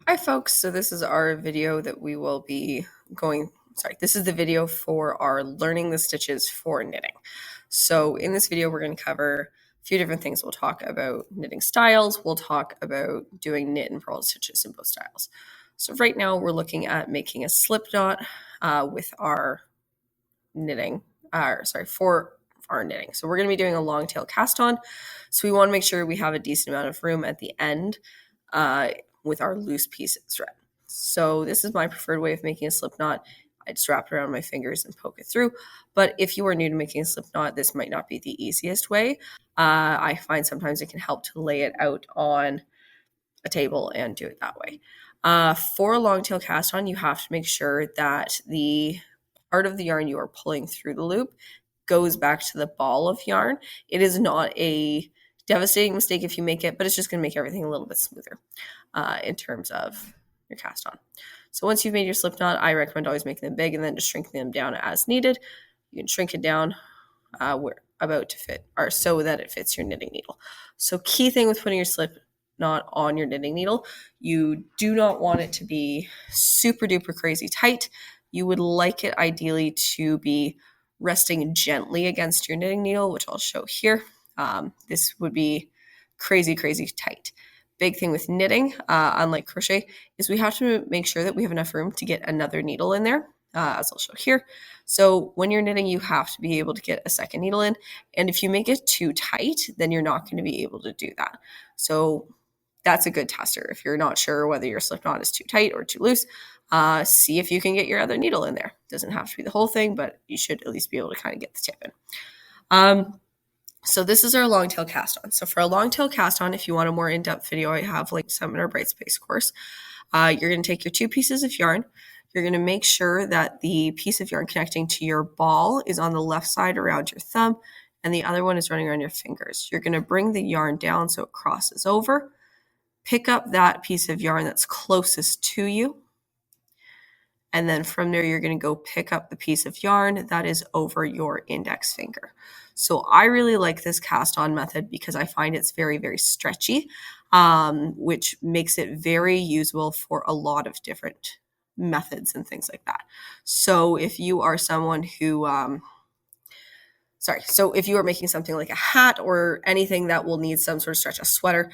Hi folks, so this is our video that we will be this is the video for our learning the stitches for knitting. So in this video, we're going to cover a few different things. We'll talk about knitting styles. We'll talk about doing knit and purl stitches in both styles. So right now we're looking at making a slip knot with our knitting, for our knitting. So we're going to be doing a long tail cast on. So we want to make sure we have a decent amount of room at the end with our loose piece of thread. So this is my preferred way of making a slip knot. I just wrap it around my fingers and poke it through. But if you are new to making a slip knot, this might not be the easiest way. I find sometimes it can help to lay it out on a table and do it that way. For a long tail cast on, you have to make sure that the part of the yarn you are pulling through the loop goes back to the ball of yarn. It is not a devastating mistake if you make it, but it's just going to make everything a little bit smoother in terms of your cast on. So once you've made your slip knot, I recommend always making them big and then just shrinking them down as needed. You can shrink it down where about to fit, or so that it fits your knitting needle. So key thing with putting your slip knot on your knitting needle, you do not want it to be super duper crazy tight. You would like it ideally to be resting gently against your knitting needle, which I'll show here. This would be crazy tight. Big thing with knitting, unlike crochet, is we have to make sure that we have enough room to get another needle in there, as I'll show here. So when you're knitting, you have to be able to get a second needle in. And if you make it too tight, then you're not going to be able to do that. So that's a good tester. If you're not sure whether your slip knot is too tight or too loose, see if you can get your other needle in there. It doesn't have to be the whole thing, but you should at least be able to kind of get the tip in. So this is our long tail cast on. So for a long tail cast on, if you want a more in-depth video, I have linked some in our Brightspace course. You're going to take your two pieces of yarn. You're going to make sure that the piece of yarn connecting to your ball is on the left side around your thumb, and the other one is running around your fingers. You're going to bring the yarn down so it crosses over. Pick up that piece of yarn that's closest to you. And then from there, you're going to go pick up the piece of yarn that is over your index finger. So I really like this cast on method because I find it's very stretchy, which makes it very usable for a lot of different methods and things like that. So if you are someone who, if you are making something like a hat or anything that will need some sort of stretch, a sweater,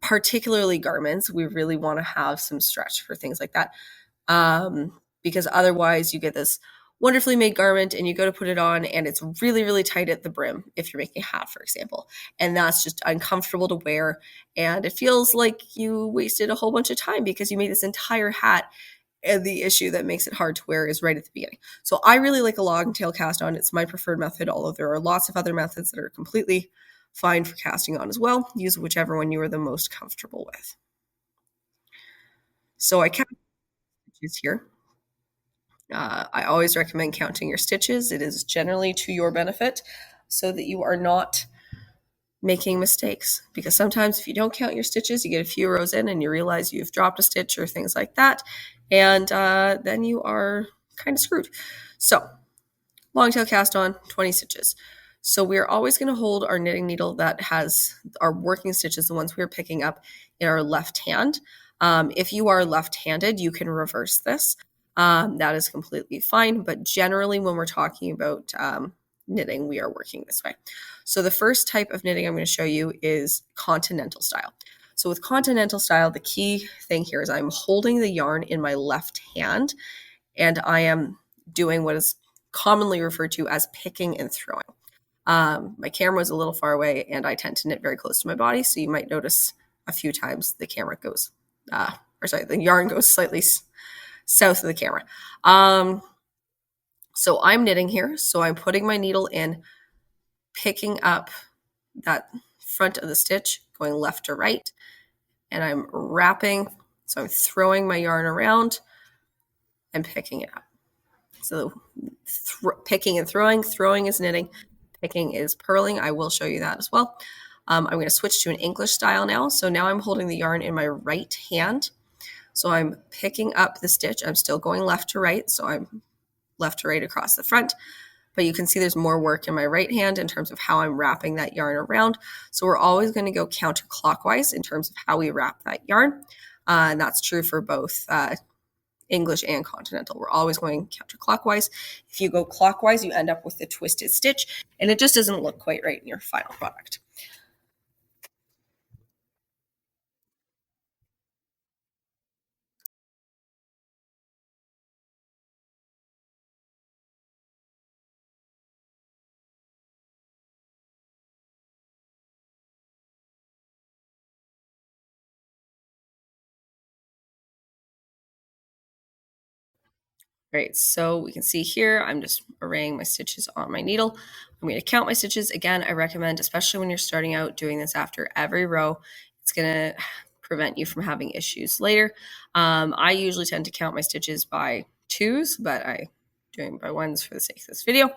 particularly garments, we really want to have some stretch for things like that. Because otherwise you get this wonderfully made garment and you go to put it on and it's really tight at the brim if you're making a hat, for example. And that's just uncomfortable to wear. And it feels like you wasted a whole bunch of time because you made this entire hat. And the issue that makes it hard to wear is right at the beginning. So I really like a long tail cast on. It's my preferred method, although there are lots of other methods that are completely fine for casting on as well. Use whichever one you are the most comfortable with. So I count stitches here. I always recommend counting your stitches. It is generally to your benefit so that you are not making mistakes. Because sometimes if you don't count your stitches, you get a few rows in and you realize you've dropped a stitch or things like that. And then you are kind of screwed. So long tail cast on, 20 stitches. So we're always going to hold our knitting needle that has our working stitches, the ones we're picking up, in our left hand. If you are left-handed, you can reverse this. That is completely fine. But generally, when we're talking about knitting, we are working this way. So the first type of knitting I'm going to show you is continental style. So with continental style, the key thing here is I'm holding the yarn in my left hand, and I am doing what is commonly referred to as picking and throwing. My camera is a little far away, and I tend to knit very close to my body, so you might notice a few times the yarn goes slightly south of the camera. So I'm knitting here. So I'm putting my needle in, picking up that front of the stitch, going left to right, and I'm wrapping. So I'm throwing my yarn around and picking it up. So picking and throwing is knitting, picking is purling. I will show you that as well. I'm going to switch to an English style now. So now I'm holding the yarn in my right hand. So I'm picking up the stitch. I'm still going left to right. So I'm left to right across the front. But you can see there's more work in my right hand in terms of how I'm wrapping that yarn around. So we're always going to go counterclockwise in terms of how we wrap that yarn. And that's true for both English and Continental. We're always going counterclockwise. If you go clockwise, you end up with a twisted stitch, and it just doesn't look quite right in your final product. Right, so we can see here, I'm just arraying my stitches on my needle. I'm going to count my stitches. Again, I recommend, especially when you're starting out, doing this after every row. It's going to prevent you from having issues later. I usually tend to count my stitches by twos, but I'm doing by ones for the sake of this video.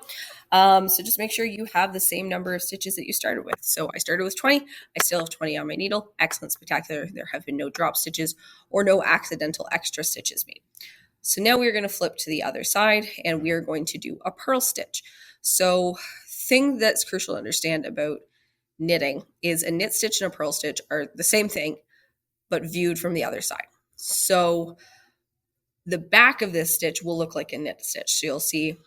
So just make sure you have the same number of stitches that you started with. So I started with 20. I still have 20 on my needle. Excellent, spectacular. There have been no drop stitches or no accidental extra stitches made. So now we're going to flip to the other side and we are going to do a purl stitch. So thing that's crucial to understand about knitting is a knit stitch and a purl stitch are the same thing, but viewed from the other side. So the back of this stitch will look like a knit stitch. So you'll see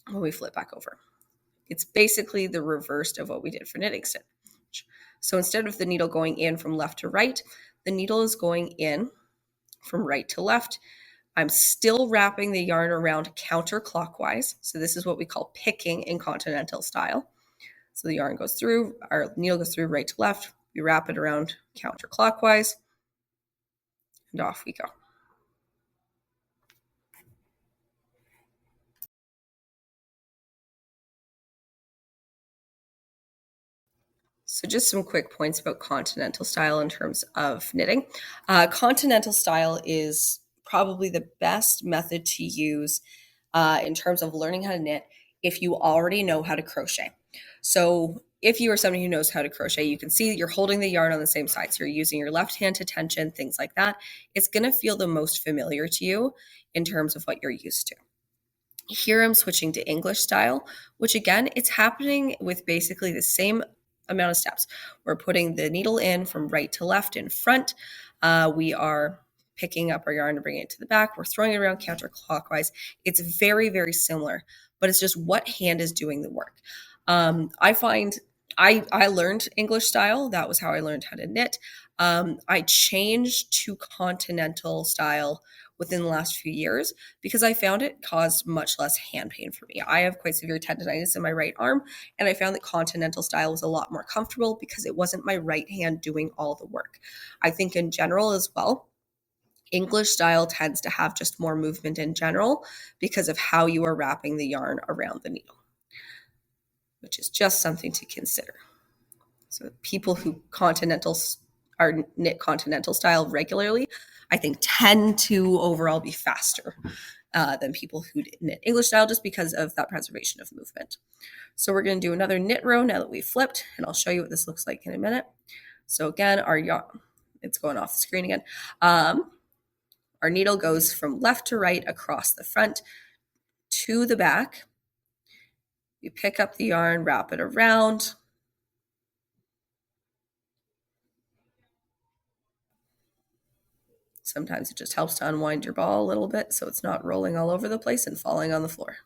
when we flip back over. It's basically the reverse of what we did for knitting stitch. So instead of the needle going in from left to right, the needle is going in from right to left. I'm still wrapping the yarn around counterclockwise. So this is what we call picking in Continental style. So the yarn goes through, our needle goes through right to left. We wrap it around counterclockwise, and off we go. So just some quick points about Continental style in terms of knitting. Continental style is probably the best method to use in terms of learning how to knit if you already know how to crochet. So if you are somebody who knows how to crochet, you can see that you're holding the yarn on the same side. So you're using your left hand to tension, things like that. It's going to feel the most familiar to you in terms of what you're used to. Here I'm switching to English style, which again, it's happening with basically the same amount of steps. We're putting the needle in from right to left in front. We are picking up our yarn and bringing it to the back. We're throwing it around counterclockwise. It's very, very similar, but it's just what hand is doing the work. I find I learned English style. That was how I learned how to knit. I changed to Continental style within the last few years because I found it caused much less hand pain for me. I have quite severe tendonitis in my right arm, and I found that Continental style was a lot more comfortable because it wasn't my right hand doing all the work. I think in general as well, English style tends to have just more movement in general because of how you are wrapping the yarn around the needle, which is just something to consider. So people who are knit Continental style regularly, I think tend to overall be faster than people who knit English style just because of that preservation of movement. So we're going to do another knit row now that we've flipped, and I'll show you what this looks like in a minute. So again, our yarn, it's going off the screen again. Our needle goes from left to right across the front to the back. You pick up the yarn, wrap it around. Sometimes it just helps to unwind your ball a little bit so it's not rolling all over the place and falling on the floor.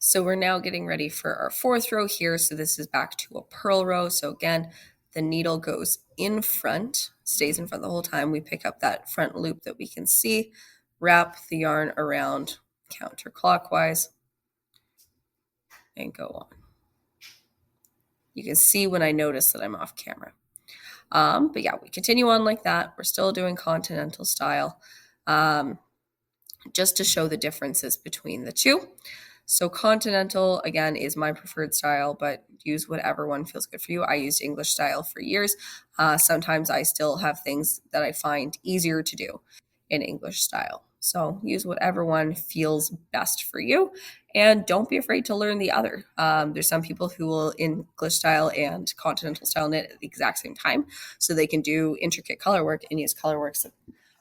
So we're now getting ready for our fourth row here. So this is back to a purl row. So again, the needle goes in front, stays in front the whole time. We pick up that front loop that we can see, wrap the yarn around counterclockwise, and go on. You can see when I notice that I'm off camera. But yeah, we continue on like that. We're still doing Continental style, just to show the differences between the two. So Continental, again, is my preferred style, but use whatever one feels good for you. I used English style for years. Sometimes I still have things that I find easier to do in English style. So use whatever one feels best for you, and don't be afraid to learn the other. There's some people who will English style and Continental style knit at the exact same time, so they can do intricate color work and use color works that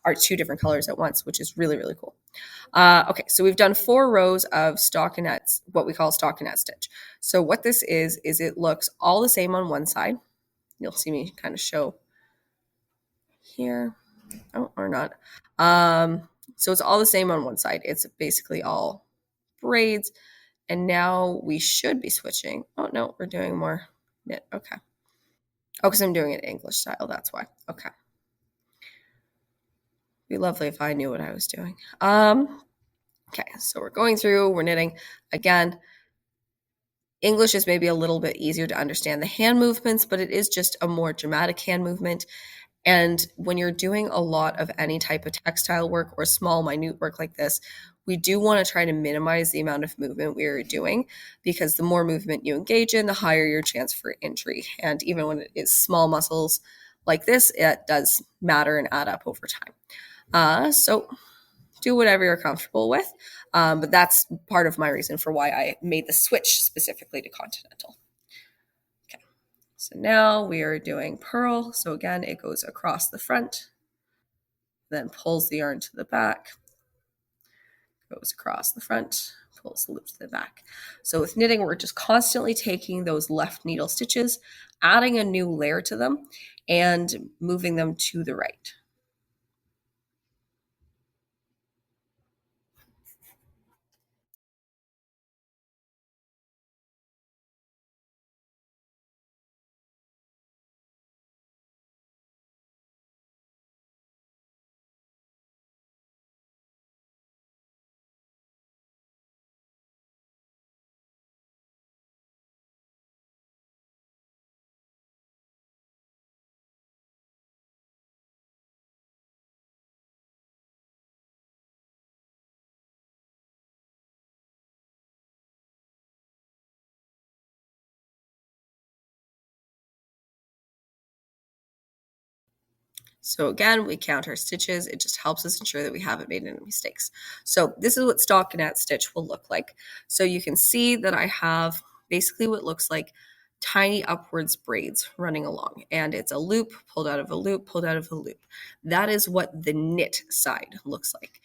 are two different colors at once, which is really, really cool. Okay, so we've done 4 rows of stockinettes, what we call stockinette stitch. So what this is it looks all the same on one side. You'll see me kind of show here. Oh, or not. So it's all the same on one side. It's basically all braids. And now we should be switching. Oh, no, we're doing more knit. Okay. Oh, because I'm doing it English style. That's why. Okay. It'd be lovely if I knew what I was doing. Okay, so we're going through, we're knitting. Again, English is maybe a little bit easier to understand the hand movements, but it is just a more dramatic hand movement. And when you're doing a lot of any type of textile work or small, minute work like this, we do want to try to minimize the amount of movement we are doing, because the more movement you engage in, the higher your chance for injury. And even when it is small muscles like this, it does matter and add up over time. So do whatever you're comfortable with. But that's part of my reason for why I made the switch specifically to Continental. Okay, so now we are doing purl. So again, it goes across the front, then pulls the yarn to the back, goes across the front, pulls the loop to the back. So with knitting, we're just constantly taking those left needle stitches, adding a new layer to them, and moving them to the right. So again, we count our stitches. It just helps us ensure that we haven't made any mistakes. So this is what stockinette stitch will look like. So you can see that I have basically what looks like tiny upwards braids running along, and it's a loop pulled out of a loop pulled out of a loop. That is what the knit side looks like.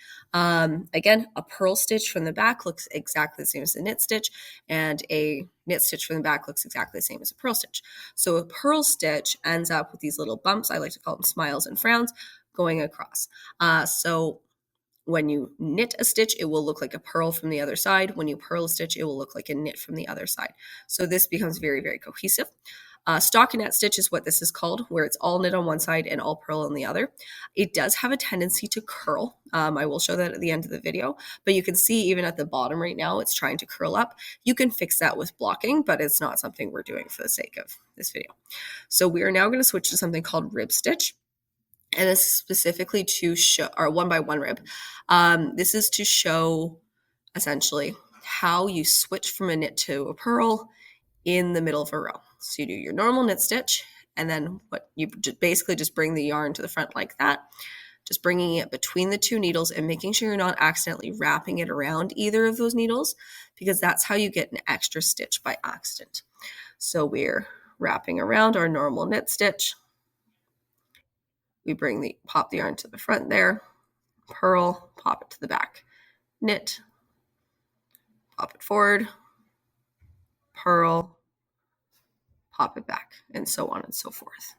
Again, a purl stitch from the back looks exactly the same as the knit stitch, and a knit stitch from the back looks exactly the same as a purl stitch. So a purl stitch ends up with these little bumps, I like to call them smiles and frowns, going across. So when you knit a stitch, it will look like a purl from the other side. When you purl a stitch, it will look like a knit from the other side. So this becomes very, very cohesive. Stockinette stitch is what this is called, where it's all knit on one side and all purl on the other. It does have a tendency to curl. I will show that at the end of the video, but you can see even at the bottom right now, it's trying to curl up. You can fix that with blocking, but it's not something we're doing for the sake of this video. So we are now going to switch to something called rib stitch. And this is specifically to show our 1x1 rib. This is to show essentially how you switch from a knit to a purl in the middle of a row. So you do your normal knit stitch, and then what you basically just bring the yarn to the front like that, just bringing it between the two needles and making sure you're not accidentally wrapping it around either of those needles, because that's how you get an extra stitch by accident. So we're wrapping around our normal knit stitch. We pop the yarn to the front there, purl, pop it to the back, knit, pop it forward, purl, pop it back, and so on and so forth.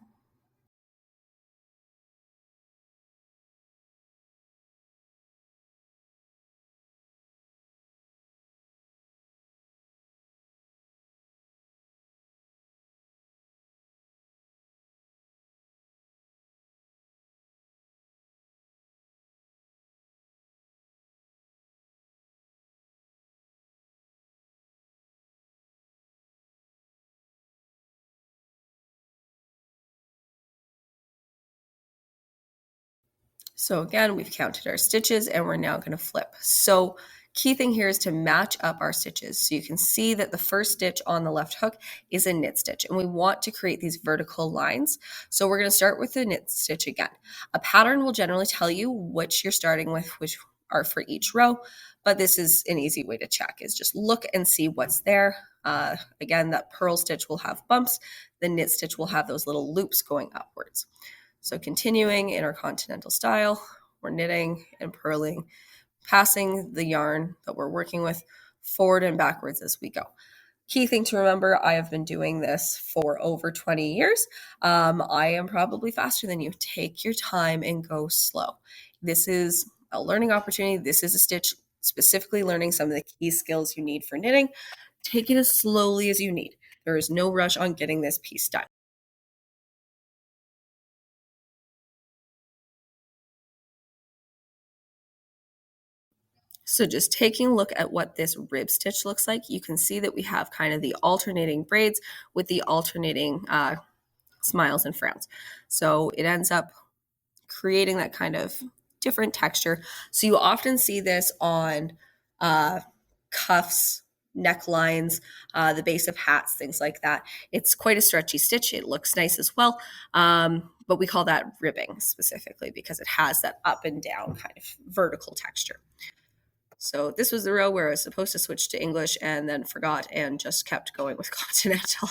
So again, we've counted our stitches and we're now going to flip. So Key thing here is to match up our stitches. So you can see that the first stitch on the left hook is a knit stitch, and we want to create these vertical lines. So we're going to start with the knit stitch again. A pattern will generally tell you which you're starting with, which are for each row, but this is an easy way to check, is just look and see what's there. Again, that purl stitch will have bumps. The knit stitch will have those little loops going upwards. So continuing in our continental style, we're knitting and purling, passing the yarn that we're working with forward and backwards as we go. Key thing to remember, I have been doing this for over 20 years. I am probably faster than you. Take your time and go slow. This is a learning opportunity. This is a stitch specifically learning some of the key skills you need for knitting. Take it as slowly as you need. There is no rush on getting this piece done. So just taking a look at what this rib stitch looks like, you can see that we have kind of the alternating braids with the alternating smiles and frowns. So it ends up creating that kind of different texture. So you often see this on cuffs, necklines, the base of hats, things like that. It's quite a stretchy stitch. It looks nice as well. But we call that ribbing specifically because it has that up and down kind of vertical texture. So this was the row where I was supposed to switch to English and then forgot and just kept going with Continental.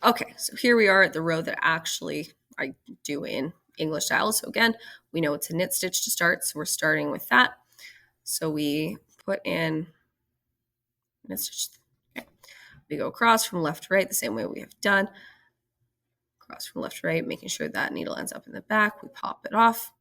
Okay, so here we are at the row that actually I do in English style. So again, we know it's a knit stitch to start, so we're starting with that. So we put in knit stitch. Okay. We go across from left to right the same way we have done. Across from left to right, making sure that needle ends up in the back. We pop it off.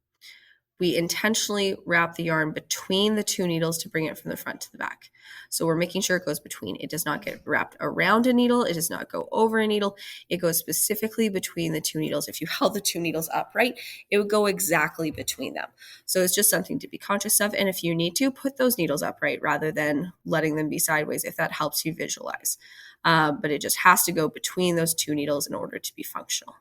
We intentionally wrap the yarn between the two needles to bring it from the front to the back. So we're making sure it goes between. It does not get wrapped around a needle. It does not go over a needle. It goes specifically between the two needles. If you held the two needles upright, it would go exactly between them. So it's just something to be conscious of. And if you need to, put those needles upright rather than letting them be sideways if that helps you visualize. But it just has to go between those two needles in order to be functional.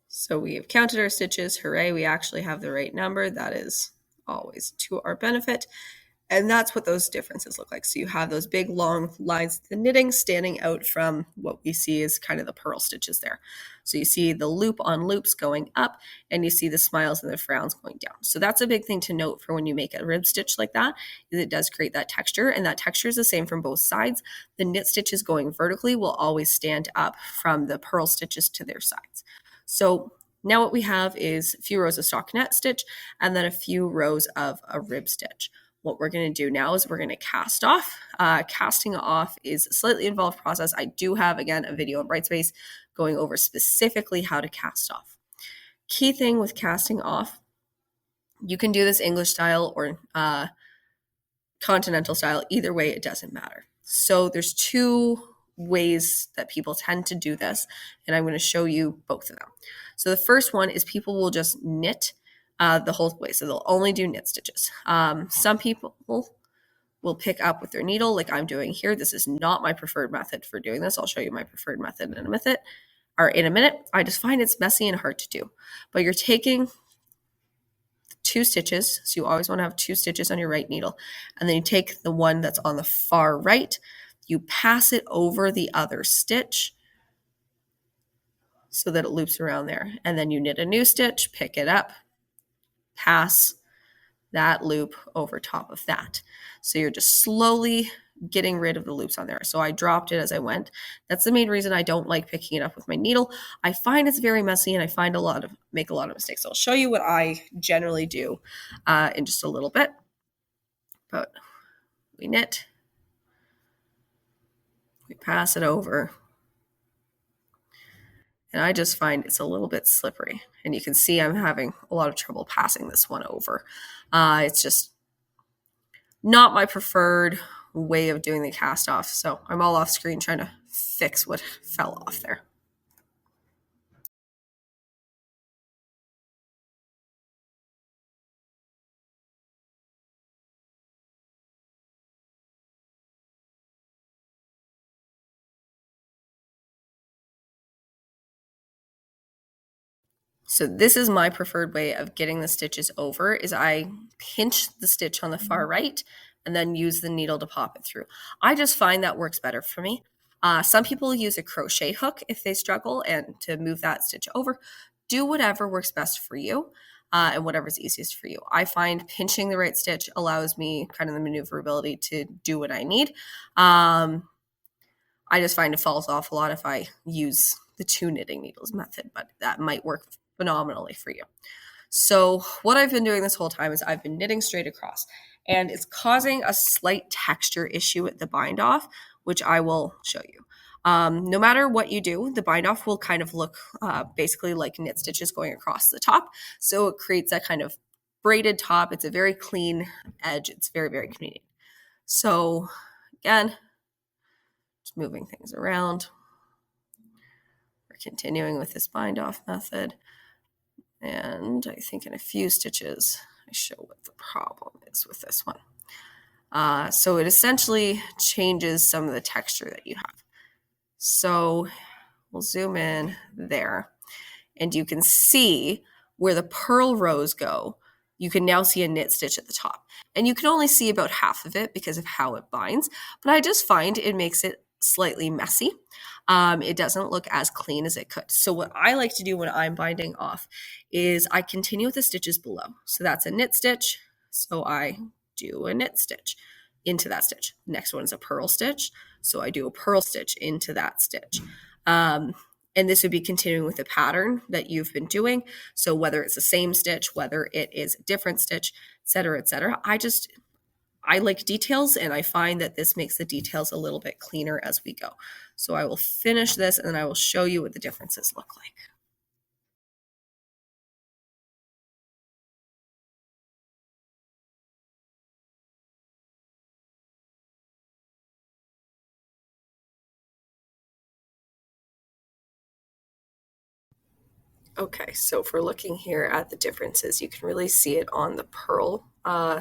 So we have counted our stitches. Hooray, we actually have the right number. That is always to our benefit. And that's what those differences look like. So you have those big long lines of the knitting standing out from what we see is kind of the purl stitches there. So you see the loop on loops going up and you see the smiles and the frowns going down. So that's a big thing to note for when you make a rib stitch like that, is it does create that texture, and that texture is the same from both sides. The knit stitches going vertically will always stand up from the purl stitches to their sides. So now what we have is a few rows of stockinette stitch and then a few rows of a rib stitch. What we're going to do now is we're going to cast off. Casting off is a slightly involved process. I do have, again, a video on Brightspace going over specifically how to cast off. Key thing with casting off, you can do this English style or continental style. Either way, it doesn't matter. So there's two ways that people tend to do this, and I'm going to show you both of them. So the first one is people will just knit the whole way. So they'll only do knit stitches. Some people will pick up with their needle like I'm doing here. This is not my preferred method for doing this. I'll show you my preferred method in a minute. I just find it's messy and hard to do. But you're taking 2 stitches. So you always want to have 2 stitches on your right needle. And then you take the one that's on the far right, you pass it over the other stitch so that it loops around there. And then you knit a new stitch, pick it up, pass that loop over top of that. So you're just slowly getting rid of the loops on there. So I dropped it as I went. That's the main reason I don't like picking it up with my needle. I find it's very messy and I find make a lot of mistakes. So I'll show you what I generally do in just a little bit. But we knit, we pass it over, and I just find it's a little bit slippery. And you can see I'm having a lot of trouble passing this one over. It's just not my preferred way of doing the cast off. So I'm all off screen trying to fix what fell off there. So this is my preferred way of getting the stitches over is I pinch the stitch on the far right and then use the needle to pop it through. I just find that works better for me. Some people use a crochet hook if they struggle and to move that stitch over. Do whatever works best for you and whatever's easiest for you. I find pinching the right stitch allows me kind of the maneuverability to do what I need. I just find it falls off a lot if I use the 2 knitting needles method, but that might work phenomenally for you. So what I've been doing this whole time is I've been knitting straight across, and it's causing a slight texture issue at the bind off, which I will show you. No matter what you do, the bind off will kind of look basically like knit stitches going across the top. So it creates that kind of braided top. It's a very clean edge. It's very, very convenient. So again, just moving things around. We're continuing with this bind off method. And I think in a few stitches, I show what the problem is with this one. So it essentially changes some of the texture that you have. So we'll zoom in there, and you can see where the purl rows go. You can now see a knit stitch at the top, and you can only see about half of it because of how it binds, but I just find it makes it slightly messy. It doesn't look as clean as it could. So what I like to do when I'm binding off is I continue with the stitches below. So that's a knit stitch. So I do a knit stitch into that stitch. Next one is a purl stitch. So I do a purl stitch into that stitch. And this would be continuing with the pattern that you've been doing. So whether it's the same stitch, whether it is a different stitch, et cetera, et cetera. I like details, and I find that this makes the details a little bit cleaner as we go. So I will finish this, and then I will show you what the differences look like. Okay, so if we're looking here at the differences, you can really see it on the purl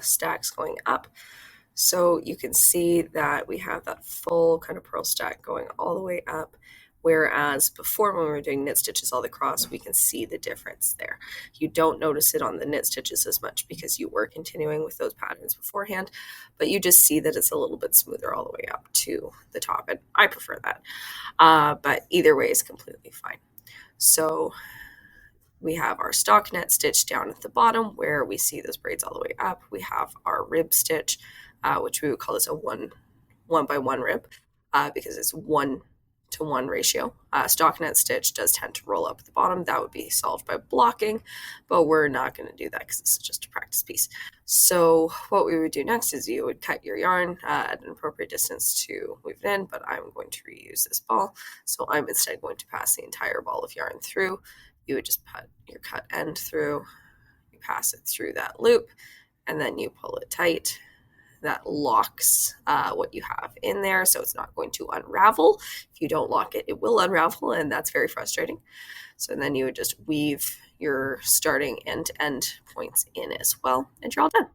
stacks going up. So you can see that we have that full kind of purl stack going all the way up, whereas before when we were doing knit stitches all across, we can see the difference there. You don't notice it on the knit stitches as much because you were continuing with those patterns beforehand, but you just see that it's a little bit smoother all the way up to the top, and I prefer that. But either way is completely fine. So we have our stockinette stitch down at the bottom where we see those braids all the way up. We have our rib stitch, which we would call this a one by one rib because it's 1-to-1 ratio. Stockinette stitch does tend to roll up at the bottom. That would be solved by blocking, but we're not going to do that because this is just a practice piece. So what we would do next is you would cut your yarn at an appropriate distance to weave it in, but I'm going to reuse this ball. So I'm instead going to pass the entire ball of yarn through. You would just put your cut end through, you pass it through that loop, and then you pull it tight. That locks what you have in there, so it's not going to unravel. If you don't lock it, it will unravel, and that's very frustrating. So then you would just weave your starting end-to-end points in as well, and you're all done.